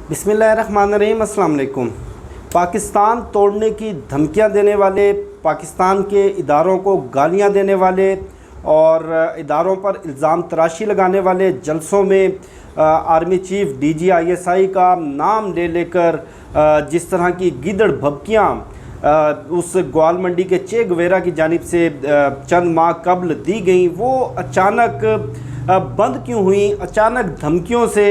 बिस्मिल्लाहिर्रहमानिर्रहीम। अस्सलाम वालेकुम। पाकिस्तान तोड़ने की धमकियां देने वाले, पाकिस्तान के इदारों को गालियां देने वाले और इदारों पर इल्ज़ाम तराशी लगाने वाले जलसों में आर्मी चीफ DG ISI का नाम ले लेकर जिस तरह की गिदड़ भभकियाँ उस ग्वाल मंडी के चे गवेरा की जानिब से चंद माह कबल दी गई, वो अचानक बंद क्यों हुई? अचानक धमकियों से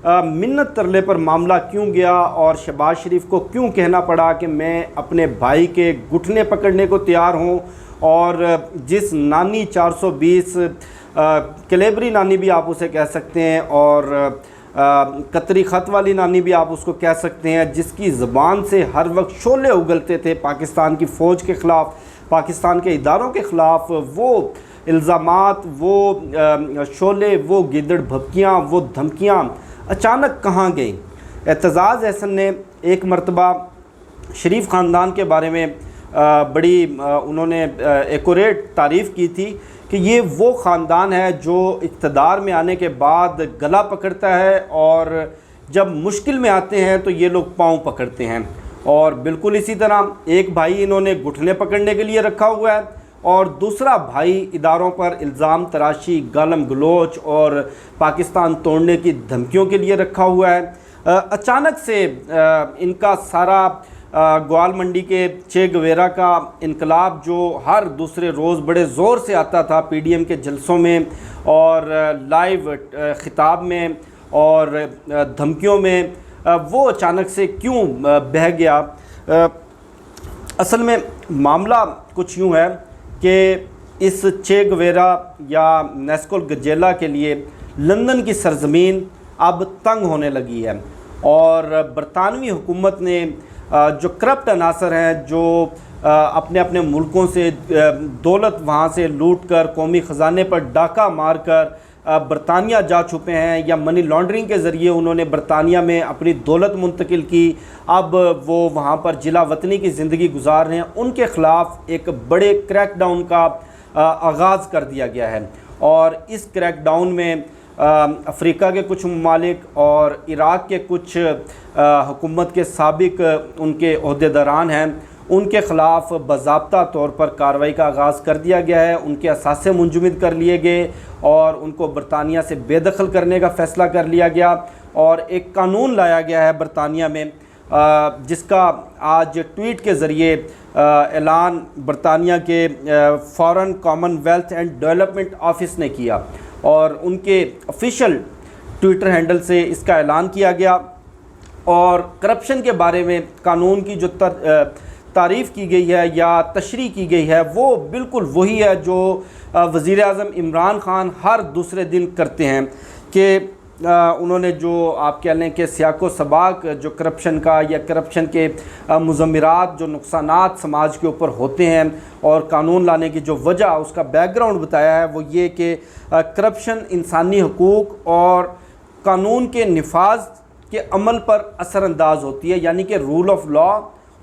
मिन्नत तरले पर मामला क्यों गया और शहबाज शरीफ को क्यों कहना पड़ा कि मैं अपने भाई के घुटने पकड़ने को तैयार हूँ? और जिस नानी 420 कलेबरी नानी भी आप उसे कह सकते हैं और कतरी ख़त वाली नानी भी आप उसको कह सकते हैं, जिसकी ज़बान से हर वक्त शोले उगलते थे पाकिस्तान की फ़ौज के ख़िलाफ़, पाकिस्तान के इदारों के ख़िलाफ़, वो इल्ज़ामात, वो शोले, वो गिदड़ भभकियाँ, वो धमकियाँ अचानक कहाँ गई? एतज़ाज़ अहसन ने एक मरतबा शरीफ ख़ानदान के बारे में बड़ी उन्होंने एक्यूरेट तारीफ़ की थी कि ये वो ख़ानदान है जो इक़्तिदार में आने के बाद गला पकड़ता है और जब मुश्किल में आते हैं तो ये लोग पाँव पकड़ते हैं। और बिल्कुल इसी तरह एक भाई इन्होंने घुटने पकड़ने के लिए रखा हुआ है और दूसरा भाई इदारों पर इल्ज़ाम तराशी, गालम गलोच और पाकिस्तान तोड़ने की धमकियों के लिए रखा हुआ है। अचानक से इनका सारा ग्वाल मंडी के चे गवेरा का इनकलाब जो हर दूसरे रोज़ बड़े ज़ोर से आता था PDM के जलसों में और लाइव ख़िताब में और धमकियों में, वो अचानक से क्यों बह गया? असल में मामला कुछ यूँ है कि इस चे गवेरा या नेस्को गजेला के लिए लंदन की सरज़मीन अब तंग होने लगी है और बरतानवी हुकूमत ने जो करप्ट अनासर हैं, जो अपने अपने मुल्कों से दौलत वहाँ से लूट कर कौमी ख़जाने पर डाका मार कर बरतानिया जा छुपे हैं या मनी लॉन्ड्रिंग के ज़रिए उन्होंने बरतानिया में अपनी दौलत मुंतकिल की, अब वो वहाँ पर जिला वतनी की ज़िंदगी गुजार रहे हैं, उनके ख़िलाफ़ एक बड़े क्रैकडाउन का आगाज़ कर दिया गया है। और इस क्रैकडाउन में अफ्रीका के कुछ ममालिक और इराक़ के कुछ हुकूमत के साबिक उनके ओहदेदारान हैं, उनके ख़िलाफ़ बाज़ाब्ता तौर पर कार्रवाई का आगाज़ कर दिया गया है। उनके असासे मुंजमद कर लिए गए और उनको बरतानिया से बेदखल करने का फ़ैसला कर लिया गया और एक कानून लाया गया है बरतानिया में, जिसका आज ट्वीट के ज़रिए ऐलान बरतानिया के foreign Commonwealth and development office ने किया और उनके ऑफिशियल ट्विटर हैंडल से इसका ऐलान किया गया। और करप्शन के बारे में कानून की जो तारीफ़ की गई है या तशरीह की गई है वो बिल्कुल वही है जो वज़ीर आज़म इमरान ख़ान हर दूसरे दिन करते हैं कि उन्होंने जो आप कह लें कि सियाको सबाक जो करप्शन का या करप्शन के मुज़म्मिरात जो नुकसानात समाज के ऊपर होते हैं और कानून लाने की जो वजह उसका बैकग्राउंड बताया है, वो ये कि करप्शन इंसानी हकूक़ और कानून के निफाज के अमल पर असरअंदाज होती है, यानी कि रूल ऑफ लॉ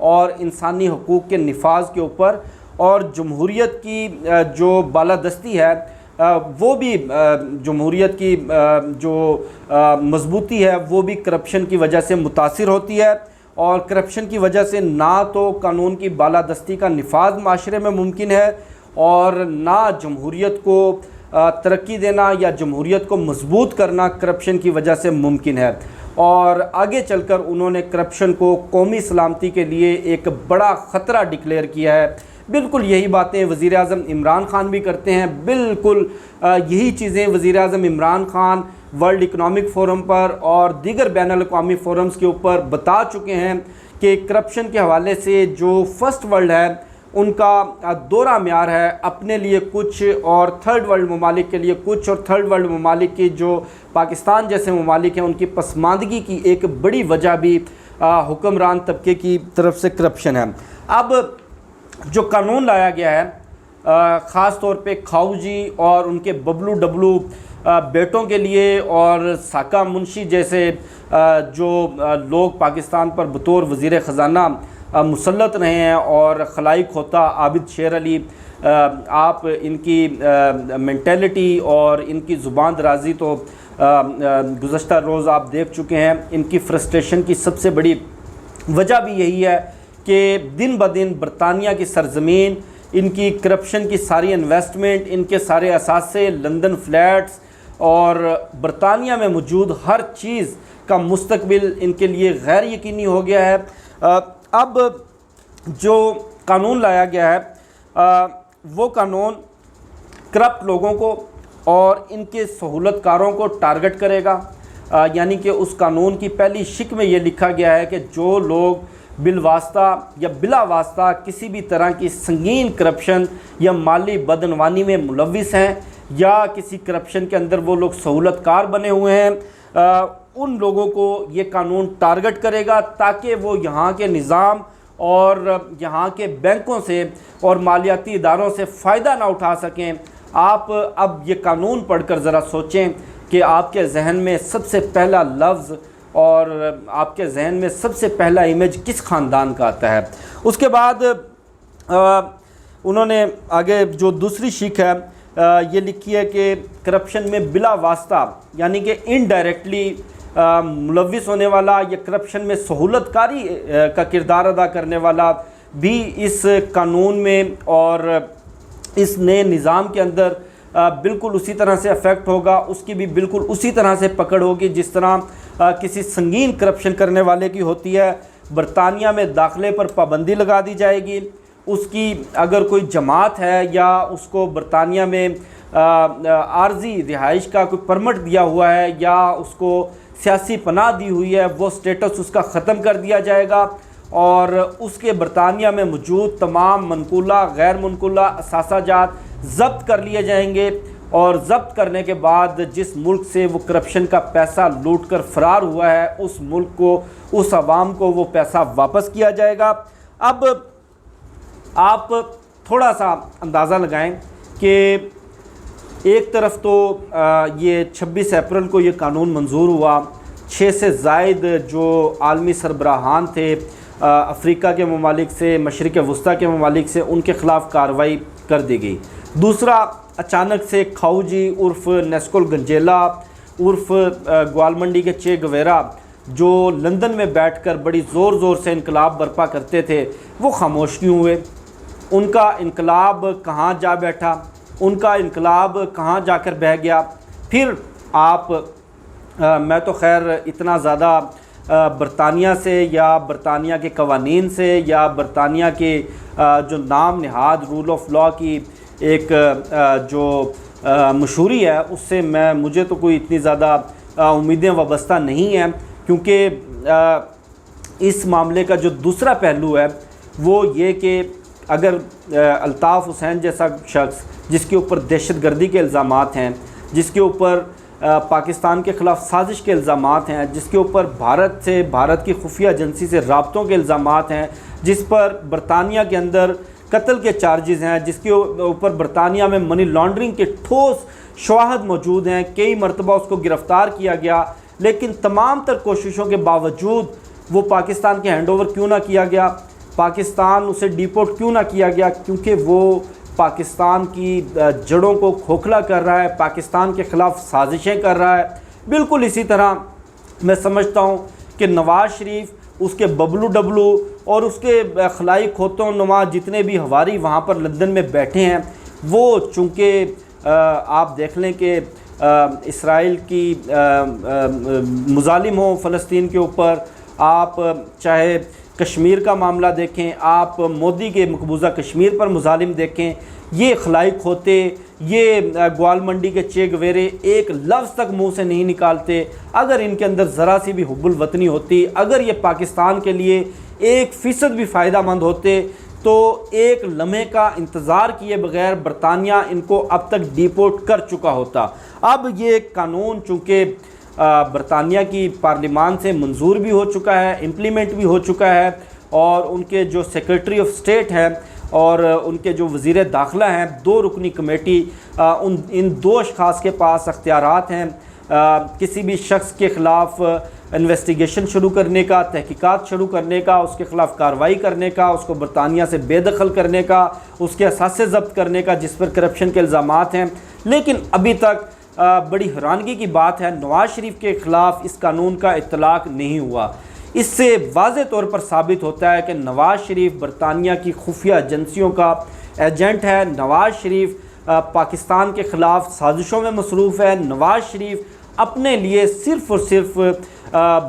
और इंसानी हकूक़ के निफाज के ऊपर। और जमहूरियत की जो बालादस्ती है वो भी जमहूरियत की जो मजबूती है वो भी करप्शन की वजह से मुतासिर होती है और करप्शन की वजह से ना तो कानून की बालादस्ती का निफाज माशरे में मुमकिन है और ना जमहूरियत को तरक्की देना या जमहूरियत को मजबूत करना करप्शन की वजह से मुमकिन है। और आगे चलकर उन्होंने करप्शन को कौमी सलामती के लिए एक बड़ा ख़तरा डिक्लेयर किया है। बिल्कुल यही बातें वज़ीर आज़म इमरान ख़ान भी करते हैं, बिल्कुल यही चीज़ें वज़ीर आज़म Imran Khan World Economic Forum पर और दीगर बैनुल अक़वामी फ़ोरम्स के ऊपर बता चुके हैं कि करप्शन के हवाले से जो फ़र्स्ट वर्ल्ड है उनका दोहरा म्यार है, अपने लिए कुछ और थर्ड वर्ल्ड ममालिक के लिए कुछ, और थर्ड वर्ल्ड ममालिक की जो पाकिस्तान जैसे ममालिक हैं उनकी पसमानदगी की एक बड़ी वजह भी हुक्मरान तबके की तरफ से करप्शन है। अब जो कानून लाया गया है ख़ास तौर पे खाऊ जी और उनके बबलू डबलू बेटों के लिए और साका मुंशी जैसे जो लोग पाकिस्तान पर बतौर वज़ीर ख़जाना मुसल्लत रहे हैं और खलाई खोता आबिद शेर अली, आप इनकी मेंटेलिटी और इनकी ज़ुबान दराजी तो गुज़श्ता रोज़ आप देख चुके हैं। इनकी फ्रस्ट्रेशन की सबसे बड़ी वजह भी यही है कि दिन ब दिन बरतानिया की सरज़मीन, इनकी करप्शन की सारी इन्वेस्टमेंट, इनके सारे असासे, लंदन फ्लैट्स और बरतानिया में मौजूद हर चीज़ का मुस्तकबिल इनके लिए गैर यकीनी हो गया है। अब जो कानून लाया गया है वो कानून करप्ट लोगों को और इनके सहूलतकारों को टारगेट करेगा। यानी कि उस कानून की पहली शिक में ये लिखा गया है कि जो लोग बिलवास्ता या बिला वास्ता किसी भी तरह की संगीन करप्शन या माली बदनवानी में मुलविस हैं या किसी करप्शन के अंदर वो लोग सहूलतकार बने हुए हैं, उन लोगों को ये कानून टारगेट करेगा ताकि वो यहाँ के निज़ाम और यहाँ के बैंकों से और मालियाती इदारों से फ़ायदा ना उठा सकें। आप अब ये कानून पढ़कर ज़रा सोचें कि आपके जहन में सबसे पहला लफ्ज़ और आपके जहन में सबसे पहला इमेज किस ख़ानदान का आता है। उसके बाद उन्होंने आगे जो दूसरी शिक है ये लिखी है कि करप्शन में बिला वास्ता यानी कि इनडायरेक्टली मुलविस होने वाला या करप्शन में सहूलतकारी का किरदार अदा करने वाला भी इस कानून में और इस नए निज़ाम के अंदर बिल्कुल उसी तरह से अफेक्ट होगा, उसकी भी बिल्कुल उसी तरह से पकड़ होगी जिस तरह किसी संगीन करप्शन करने वाले की होती है। बरतानिया में दाखिले पर पाबंदी लगा दी जाएगी। उसकी अगर कोई जमात है या उसको बरतानिया में आर्जी रिहाइश का कोई परमिट दिया हुआ है या उसको सियासी पनाह दी हुई है, वो स्टेटस उसका ख़त्म कर दिया जाएगा और उसके बरतानिया में मौजूद तमाम मनकूला गैर मनकूला असासाजात ज़ब्त कर लिए जाएंगे और ज़ब्त करने के बाद जिस मुल्क से वो करप्शन का पैसा लूट कर फ़रार हुआ है उस मुल्क को, उस अवाम को वो पैसा वापस किया जाएगा। अब आप थोड़ा सा अंदाज़ा लगाएं कि एक तरफ तो ये 26 अप्रैल को ये कानून मंजूर हुआ, 6 से ज़ायद जो आलमी सरबराहान थे अफ्रीका के ममालिक से, मशरिक़ वस्ता के ममालिक से, उनके ख़िलाफ़ कार्रवाई कर दी गई। दूसरा, अचानक से खाऊजी उर्फ़ नेस्कोल गंजेला उर्फ़ ग्वालमंडी के चे गवेरा जो लंदन में बैठकर बड़ी ज़ोर ज़ोर से इनकलाब बर्पा करते थे, वो खामोश क्यों हुए? उनका इनकलाब कहाँ जा बैठा? उनका इनकलाब कहाँ जाकर बह गया? फिर आप मैं तो खैर इतना ज़्यादा बरतानिया से या बरतानिया के कवानीन से या बरतानिया के जो नाम नहाद रूल ऑफ लॉ की एक जो मशहूरी है उससे मुझे तो कोई इतनी ज़्यादा उम्मीदें वाबस्ता नहीं हैं, क्योंकि इस मामले का जो दूसरा पहलू है वो ये कि अगर अल्ताफ़ हुसैन जैसा शख्स जिसके ऊपर दहशतगर्दी के इल्ज़ामात हैं, जिसके ऊपर पाकिस्तान के ख़िलाफ़ साजिश के इल्ज़ामात हैं, जिसके ऊपर भारत की खुफिया एजेंसी से राब्तों के इल्ज़ामात हैं, जिस पर बरतानिया के अंदर कत्ल के चार्जेस हैं, जिसके ऊपर बरतानिया में मनी लॉन्ड्रिंग के ठोस शवाहद मौजूद हैं, कई मरतबा उसको गिरफ़्तार किया गया, लेकिन तमाम तर कोशिशों के बावजूद वो पाकिस्तान के हैंड ओवर क्यों ना किया गया, पाकिस्तान उसे डिपोर्ट क्यों ना किया गया? क्योंकि वो पाकिस्तान की जड़ों को खोखला कर रहा है, पाकिस्तान के ख़िलाफ़ साजिशें कर रहा है। बिल्कुल इसी तरह मैं समझता हूँ कि नवाज़ शरीफ, उसके बबलू डबलू और उसके खलाई खोतों नुमा जितने भी हवारी वहाँ पर लंदन में बैठे हैं, वो चूँकि आप देख लें कि इसराइल की मुजालिम हो फ़लस्तीन के ऊपर, आप चाहे कश्मीर का मामला देखें, आप मोदी के मकबूजा कश्मीर पर मुजालिम देखें, ये खलाई खोते, ये ग्वालमंडी के चे गवेरे एक लफ्ज़ तक मुंह से नहीं निकालते। अगर इनके अंदर ज़रा सी भी हुब्बुल वतनी होती, अगर ये पाकिस्तान के लिए 1% भी फ़ायदामंद होते, तो एक लम्हे का इंतज़ार किए बगैर बरतानिया इनको अब तक डिपोर्ट कर चुका होता। अब ये कानून चूँकि बरतानिया की पार्लिमान से मंजूर भी हो चुका है, इम्प्लीमेंट भी हो चुका है, और उनके जो सेक्रेटरी ऑफ स्टेट हैं और उनके जो वज़ीर दाखिला हैं, 2 रुकनी कमेटी, इन 2 अशख़ास के पास अख्तियारात हैं किसी भी शख्स के ख़िलाफ़ इन्वेस्टिगेशन शुरू करने का, तहकीकात शुरू करने का, उसके ख़िलाफ़ कार्रवाई करने का, उसको बरतानिया से बेदखल करने का, उसके असासे ज़ब्त करने का जिस पर करप्शन के इल्ज़ामात हैं। लेकिन अभी तक बड़ी हैरानगी की बात है, नवाज शरीफ के ख़िलाफ़ इस कानून का इतलाक़ नहीं हुआ। इससे वाज़े तौर पर साबित होता है कि नवाज शरीफ बरतानिया की खुफिया एजेंसियों का एजेंट है। नवाज शरीफ पाकिस्तान के ख़िलाफ़ साजिशों में मसरूफ़ है। नवाज शरीफ अपने लिए सिर्फ़ और सिर्फ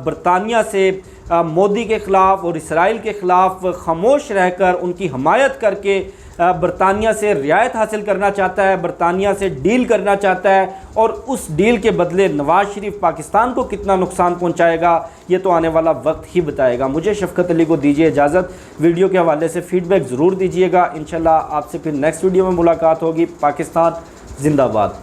बरतानिया से मोदी के ख़िलाफ़ और इसराइल के ख़िलाफ़ खामोश रहकर उनकी हमायत करके बरतानिया से रियायत हासिल करना चाहता है, बरतानिया से डील करना चाहता है, और उस डील के बदले नवाज शरीफ पाकिस्तान को कितना नुकसान पहुंचाएगा ये तो आने वाला वक्त ही बताएगा। मुझे शफ़क़त अली को दीजिए इजाज़त। वीडियो के हवाले से फ़ीडबैक ज़रूर दीजिएगा। इंशाल्लाह आपसे फिर नेक्स्ट वीडियो में मुलाकात होगी। पाकिस्तान जिंदाबाद।